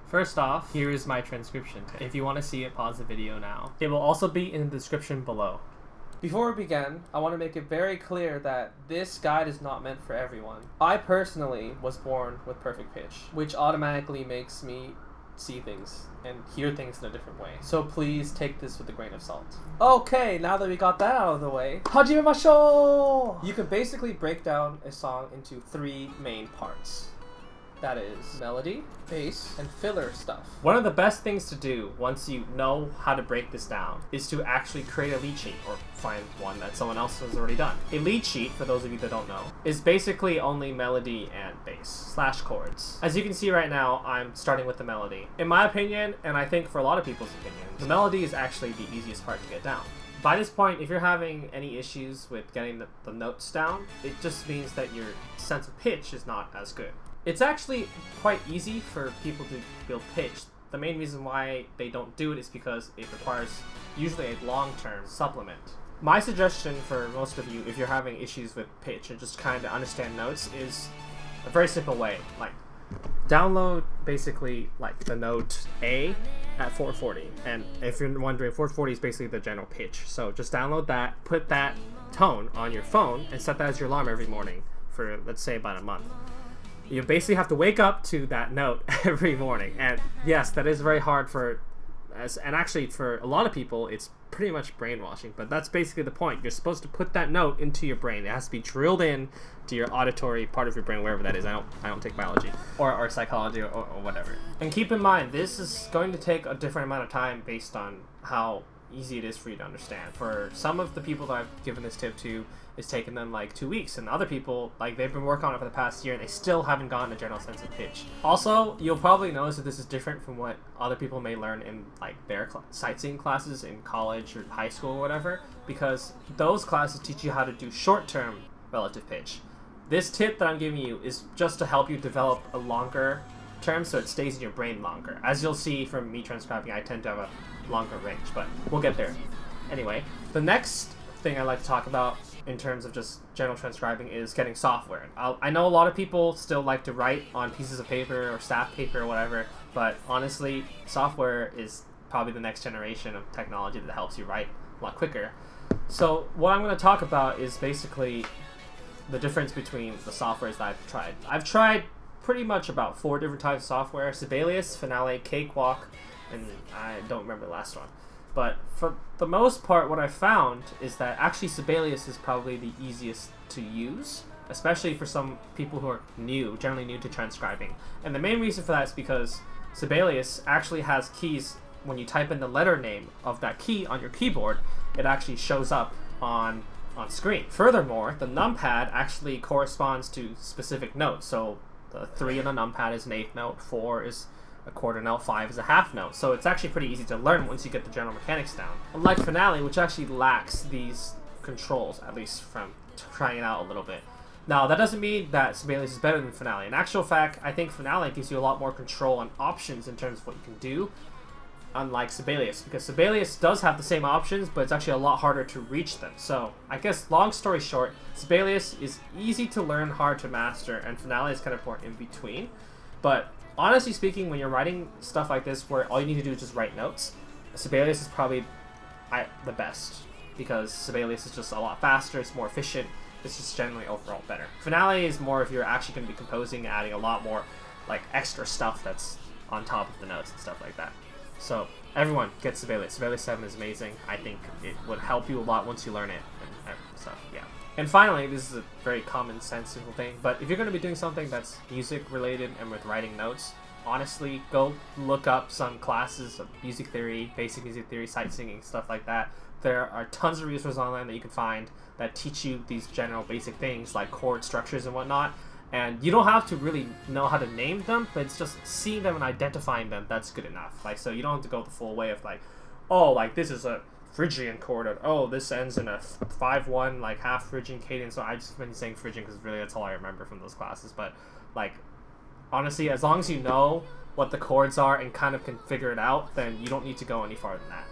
First off, here is my transcription. If you want to see it, pause the video now. It will also be in the description below. Before we begin, I want to make it very clear that this guide is not meant for everyone. I personally was born with perfect pitch, which automatically makes me see things and hear things in a different way. So please take this with a grain of salt. Okay, now that we got that out of the way, hajimemashou! You can basically break down a song into 3 main parts. That is melody, bass, and filler stuff. One of the best things to do once you know how to break this down is to actually create a lead sheet or find one that someone else has already done. A lead sheet, for those of you that don't know, is basically only melody and bass / chords. As you can see right now, I'm starting with the melody. In my opinion, and I think for a lot of people's opinion, the melody is actually the easiest part to get down. By this point, if you're having any issues with getting the notes down, it just means that your sense of pitch is not as good. It's actually quite easy for people to build pitch. The main reason why they don't do it is because it requires usually a long-term supplement. My suggestion for most of you, if you're having issues with pitch and just trying to understand notes, is a very simple way. Like, download basically like the note A at 440. And if you're wondering, 440 is basically the general pitch. So just download that, put that tone on your phone, and set that as your alarm every morning for, let's say, about a month. You basically have to wake up to that note every morning. And yes, that is very hard and actually for a lot of people, it's pretty much brainwashing, but that's basically the point. You're supposed to put that note into your brain. It has to be drilled in to your auditory part of your brain, wherever that is. I don't take biology or psychology or whatever. And keep in mind, this is going to take a different amount of time based on how easy it is for you to understand. For some of the people that I've given this tip to, it's taken them like 2 weeks, and other people, like, they've been working on it for the past year and they still haven't gotten a general sense of pitch. Also, you'll probably notice that this is different from what other people may learn in like their sightseeing classes in college or high school or whatever, because those classes teach you how to do short-term relative pitch. This tip that I'm giving you is just to help you develop a longer term so it stays in your brain longer. As you'll see from me transcribing, I tend to have a longer range, but we'll get there. Anyway, the next thing I like to talk about in terms of just general transcribing is getting software. I know a lot of people still like to write on pieces of paper or staff paper or whatever, but honestly, software is probably the next generation of technology that helps you write a lot quicker. So what I'm going to talk about is basically the difference between the softwares that I've tried. I've tried pretty much about 4 different types of software: Sibelius, Finale, Cakewalk, and I don't remember the last one. But for the most part, what I found is that actually Sibelius is probably the easiest to use, especially for some people who are generally new to transcribing. And the main reason for that is because Sibelius actually has keys. When you type in the letter name of that key on your keyboard, it actually shows up on screen. Furthermore, the numpad actually corresponds to specific notes. So the 3 on the numpad is an 8th note, 4 is a quarter note, 5 is a half note. So it's actually pretty easy to learn once you get the general mechanics down. Unlike Finale, which actually lacks these controls, at least from trying it out a little bit. Now, that doesn't mean that Sibelius is better than Finale. In actual fact, I think Finale gives you a lot more control and options in terms of what you can do, unlike Sibelius, because Sibelius does have the same options, but it's actually a lot harder to reach them. So I guess, long story short, Sibelius is easy to learn, hard to master, and Finale is kind of more in between. But honestly speaking, when you're writing stuff like this where all you need to do is just write notes, Sibelius is probably the best, because Sibelius is just a lot faster, it's more efficient, it's just generally overall better. Finale is more if you're actually going to be composing, adding a lot more like extra stuff that's on top of the notes and stuff like that. So everyone, get Sibelius. Sibelius 7 is amazing. I think it would help you a lot once you learn it and stuff, yeah. And finally, this is a very common sensical thing, but if you're going to be doing something that's music related and with writing notes, honestly, go look up some classes of music theory, basic music theory, sight singing, stuff like that. There are tons of resources online that you can find that teach you these general basic things like chord structures and whatnot. And you don't have to really know how to name them, but it's just seeing them and identifying them, that's good enough. Like, so you don't have to go the full way of like, oh, like this is a Phrygian chord, or oh, this ends in a 5-1 like half Phrygian cadence. So I just been saying Phrygian because really that's all I remember from those classes. But like, honestly, as long as you know what the chords are and kind of can figure it out, then you don't need to go any farther than that.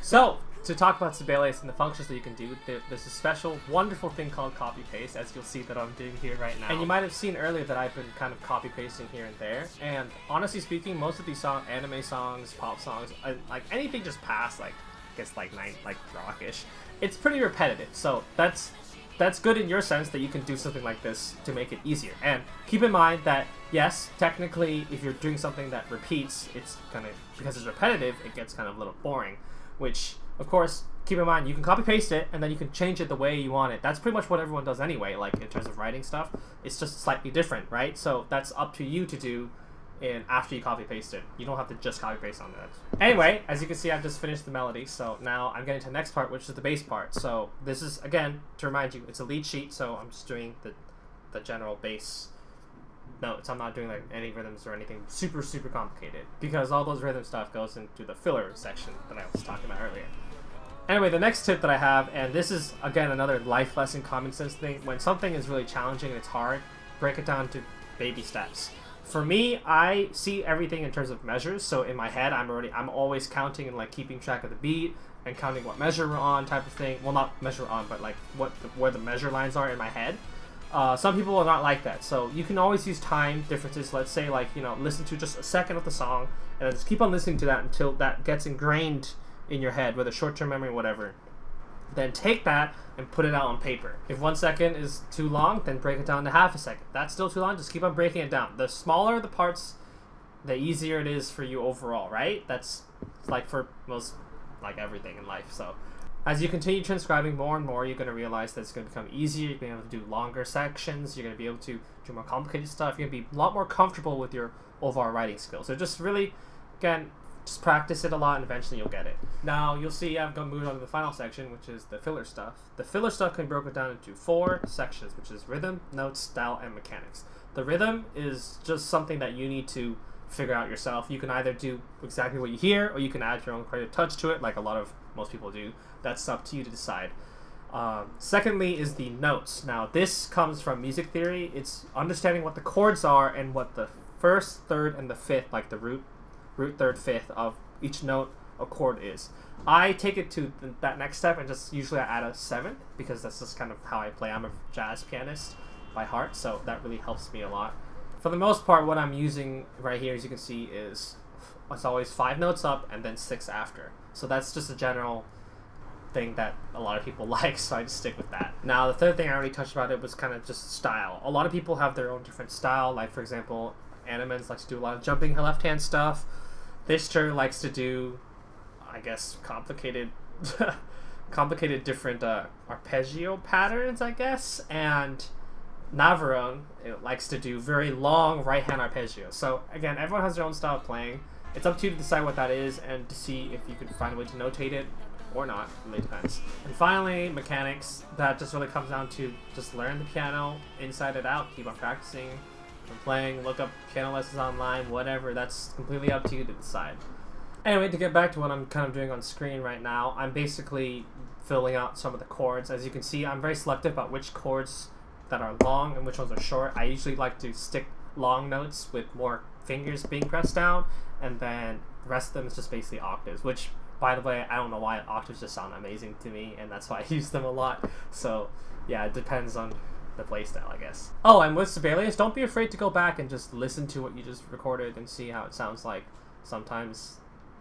So to talk about Sibelius and the functions that you can do, there's a special, wonderful thing called copy-paste, as you'll see that I'm doing here right now. And you might have seen earlier that I've been kind of copy-pasting here and there. And honestly speaking, most of these anime songs, pop songs, like anything just past, like, I guess like rockish, it's pretty repetitive. So that's good in your sense that you can do something like this to make it easier. And keep in mind that, yes, technically, if you're doing something that repeats, it's kind of, because it's repetitive, it gets kind of a little boring, which, of course, keep in mind, you can copy-paste it, and then you can change it the way you want it. That's pretty much what everyone does anyway, like, in terms of writing stuff. It's just slightly different, right? So that's up to you to do after you copy-paste it. You don't have to just copy-paste on that. Anyway, as you can see, I've just finished the melody, so now I'm getting to the next part, which is the bass part. So this is, again, to remind you, it's a lead sheet, so I'm just doing the general bass notes. I'm not doing like any rhythms or anything super complicated, because all those rhythm stuff goes into the filler section that I was talking about earlier. Anyway, the next tip that I have, and this is again another life lesson, common sense thing, when something is really challenging and it's hard, break it down to baby steps. For me, I see everything in terms of measures, so in my head I'm always counting and like keeping track of the beat and counting what measure we're on, type of thing. Well, not measure on, but like where the measure lines are in my head. Some people are not like that, so you can always use time differences. Let's say, like, you know, listen to just a second of the song and then just keep on listening to that until that gets ingrained in your head, whether short-term memory or whatever. Then take that and put it out on paper. If 1 second is too long, then break it down to half a second. That's still too long, just keep on breaking it down. The smaller the parts, the easier it is for you overall, right? That's like for most, like everything in life. So as you continue transcribing more and more, you're going to realize that it's going to become easier. You're going to be able to do longer sections. You're going to be able to do more complicated stuff. You're going to be a lot more comfortable with your overall writing skills. So just really, again, just practice it a lot and eventually you'll get it. Now, you'll see I've moved on to the final section, which is the filler stuff. The filler stuff can be broken down into 4 sections, which is rhythm, notes, style, and mechanics. The rhythm is just something that you need to figure out yourself. You can either do exactly what you hear, or you can add your own creative touch to it, like most people do. That's up to you to decide. Secondly is the notes. Now, this comes from music theory. It's understanding what the chords are and what the first, third, and the fifth, like the root, third, fifth of each note a chord is. I take it to that next step and just usually I add a 7th, because that's just kind of how I play. I'm a jazz pianist by heart, so that really helps me a lot. For the most part, what I'm using right here, as you can see, is it's always 5 notes up and then 6 after. So that's just a general thing that a lot of people like, so I just stick with that. Now, the third thing I already touched about it was kind of just style. A lot of people have their own different style. Like, for example, Animens likes to do a lot of jumping left-hand stuff. Thishter likes to do, I guess, complicated different arpeggio patterns, I guess. And Navarone likes to do very long right-hand arpeggios. So, again, everyone has their own style of playing. It's up to you to decide what that is and to see if you can find a way to notate it or not. It really depends. And finally, mechanics. That just really comes down to just learn the piano inside and out. Keep on practicing and playing. Look up piano lessons online, whatever. That's completely up to you to decide. Anyway, to get back to what I'm kind of doing on screen right now, I'm basically filling out some of the chords. As you can see, I'm very selective about which chords that are long and which ones are short. I usually like to stick long notes with more fingers being pressed down, and then the rest of them is just basically octaves, which, by the way, I don't know why octaves just sound amazing to me, and that's why I use them a lot. So yeah, it depends on the playstyle, I guess. Oh, and with Sibelius, don't be afraid to go back and just listen to what you just recorded and see how it sounds like. Sometimes,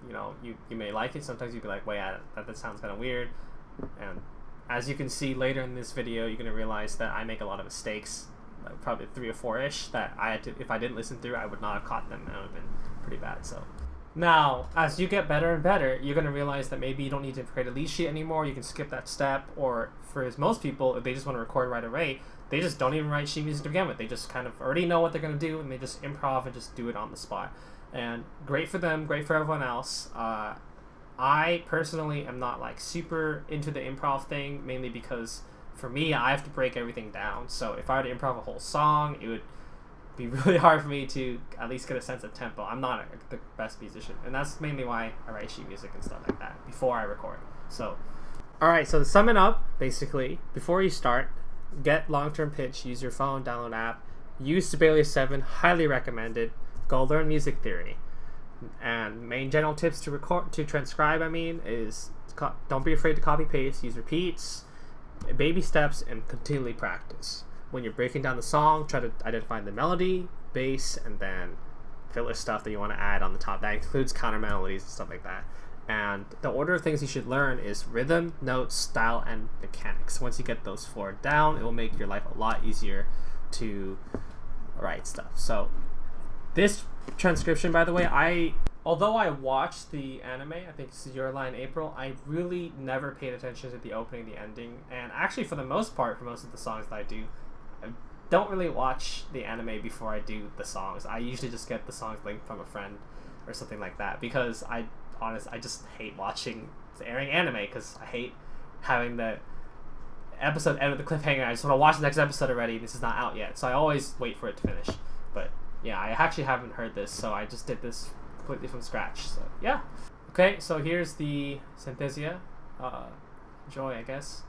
you know, you may like it, sometimes you'd be like, wait, that sounds kind of weird. And as you can see later in this video, you're going to realize that I make a lot of mistakes, like probably 3 or 4-ish, that I had to, if I didn't listen through, I would not have caught them, and it would have been pretty bad. So now, as you get better and better, you're going to realize that maybe you don't need to create a lead sheet anymore. You can skip that step, or for most people, if they just want to record right away, they just don't even write sheet music to begin with. They just kind of already know what they're going to do, and they just improv and just do it on the spot. And great for them, great for everyone else. I personally am not like super into the improv thing, mainly because for me, I have to break everything down. So if I were to improv a whole song, it would be really hard for me to at least get a sense of tempo. I'm not the best musician, and that's mainly why I write sheet music and stuff like that before I record. So, alright, so to sum it up, basically, before you start, get long-term pitch, use your phone, download an app, use Sibelius 7, highly recommended, go learn music theory. And main general tips to transcribe, is don't be afraid to copy paste. Use repeats, baby steps, and continually practice. When you're breaking down the song, try to identify the melody, bass, and then filler stuff that you want to add on the top. That includes counter melodies and stuff like that. And the order of things you should learn is rhythm, notes, style, and mechanics. Once you get those 4 down, it will make your life a lot easier to write stuff. So this transcription, by the way, although I watched the anime, I think it's Your Lie in April, I really never paid attention to the opening, the ending, and actually for the most part, for most of the songs that I do, I don't really watch the anime before I do the songs. I usually just get the songs linked from a friend or something like that, because I just hate watching the airing anime, because I hate having the episode end with the cliffhanger. I just want to watch the next episode already. This is not out yet, so I always wait for it to finish. But yeah, I actually haven't heard this, so I just did this completely from scratch. So yeah. Okay, so here's the Synthesia. Enjoy, I guess.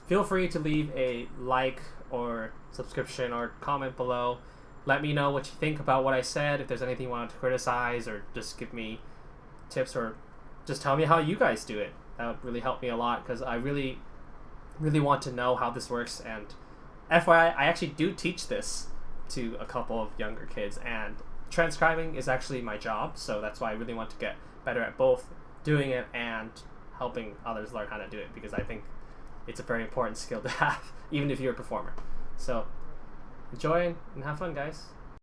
feel free to leave a like or subscription or comment below. Let me know what you think about what I said, if there's anything you want to criticize, or just give me tips, or just tell me how you guys do it. That would really help me a lot, because I really want to know how this works. And FYI, I actually do teach this to a couple of younger kids, and transcribing is actually my job, so that's why I really want to get better at both doing it and helping others learn how to do it, because I think it's a very important skill to have, even if you're a performer. So enjoy and have fun, guys.